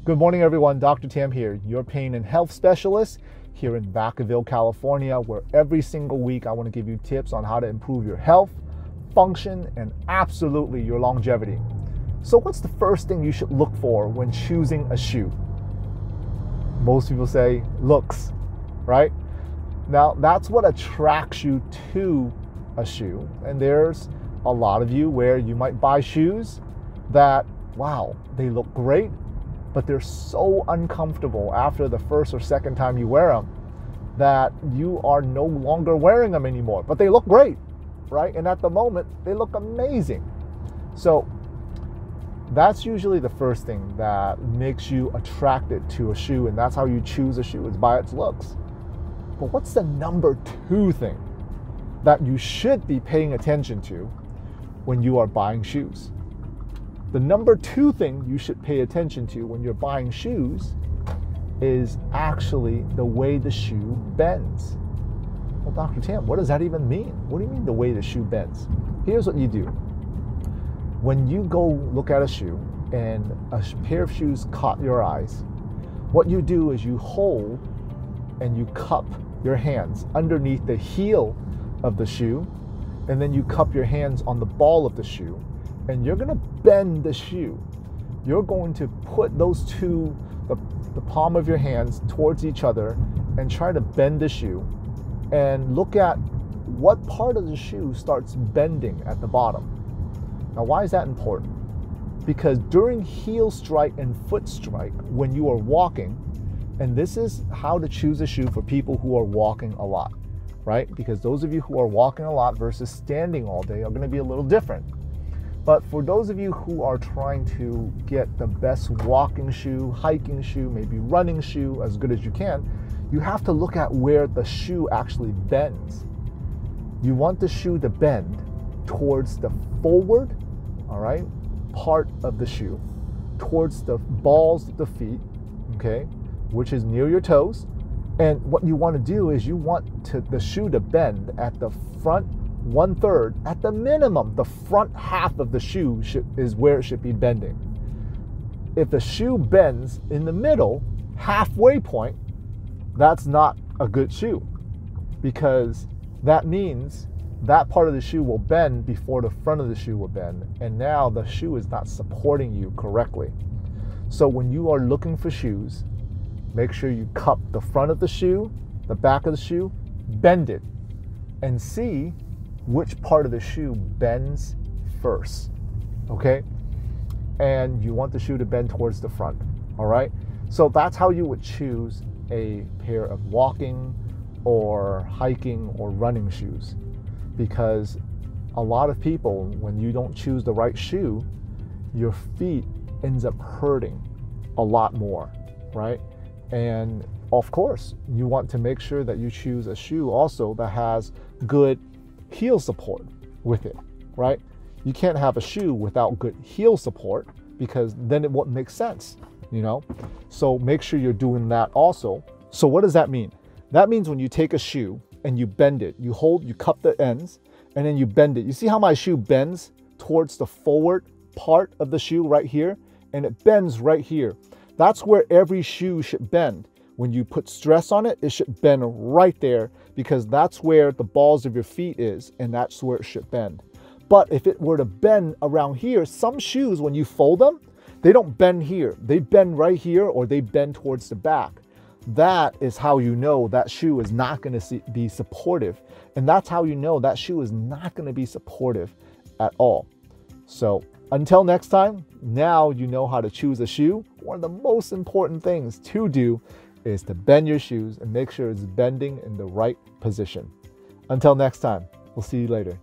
Good morning, everyone. Dr. Tam here, your pain and health specialist here in Vacaville, California, where every single week I want to give you tips on how to improve your health, function, and absolutely your longevity. So what's the first thing you should look for when choosing a shoe? Most people say looks, right? Now, that's what attracts you to a shoe. And there's a lot of you where you might buy shoes that, wow, they look great, but they're so uncomfortable after the first or second time you wear them that you are no longer wearing them anymore. But they look great, right? And at the moment, they look amazing. So that's usually the first thing that makes you attracted to a shoe, and that's how you choose a shoe, is by its looks. But what's the number two thing that you should be paying attention to when you are buying shoes? The number two thing you should pay attention to when you're buying shoes is actually the way the shoe bends. Well, Dr. Tam, what does that even mean? What do you mean the way the shoe bends? Here's what you do. When you go look at a shoe and a pair of shoes caught your eyes, what you do is you hold and you cup your hands underneath the heel of the shoe, and then you cup your hands on the ball of the shoe, and you're going to bend the shoe. You're going to put those two, the palm of your hands towards each other and try to bend the shoe, and look at what part of the shoe starts bending at the bottom. Now, why is that important? Because during heel strike and foot strike, when you are walking, and this is how to choose a shoe for people who are walking a lot, right? Because those of you who are walking a lot versus standing all day are going to be a little different. But for those of you who are trying to get the best walking shoe, hiking shoe, maybe running shoe as good as you can, you have to look at where the shoe actually bends. You want the shoe to bend towards the forward, all right, part of the shoe, towards the balls of the feet, okay, which is near your toes. And what you want to do is you want the shoe to bend at the front 1/3, at the minimum. The front half of the shoe is where it should be bending. If the shoe bends in the middle, halfway point, that's not a good shoe, because that means that part of the shoe will bend before the front of the shoe will bend, and now the shoe is not supporting you correctly. So when you are looking for shoes, make sure you cup the front of the shoe, the back of the shoe, bend it, and see which part of the shoe bends first, okay? And you want the shoe to bend towards the front, all right? So that's how you would choose a pair of walking or hiking or running shoes. Because a lot of people, when you don't choose the right shoe, your feet ends up hurting a lot more, right? And of course, you want to make sure that you choose a shoe also that has good heel support with it, right? You can't have a shoe without good heel support, because then it won't make sense, you know? So make sure you're doing that also. So what does that mean? That means when you take a shoe and you bend it, you cup the ends, and then you bend it. You see how my shoe bends towards the forward part of the shoe right here? And it bends right here. That's where every shoe should bend. When you put stress on it, it should bend right there, because that's where the balls of your feet is, and that's where it should bend. But if it were to bend around here, some shoes, when you fold them, they don't bend here. They bend right here, or they bend towards the back. That is how you know that shoe is not going to be supportive. And that's how you know that shoe is not going to be supportive at all. So until next time, now you know how to choose a shoe. One of the most important things to do is to bend your shoes and make sure it's bending in the right position. Until next time, we'll see you later.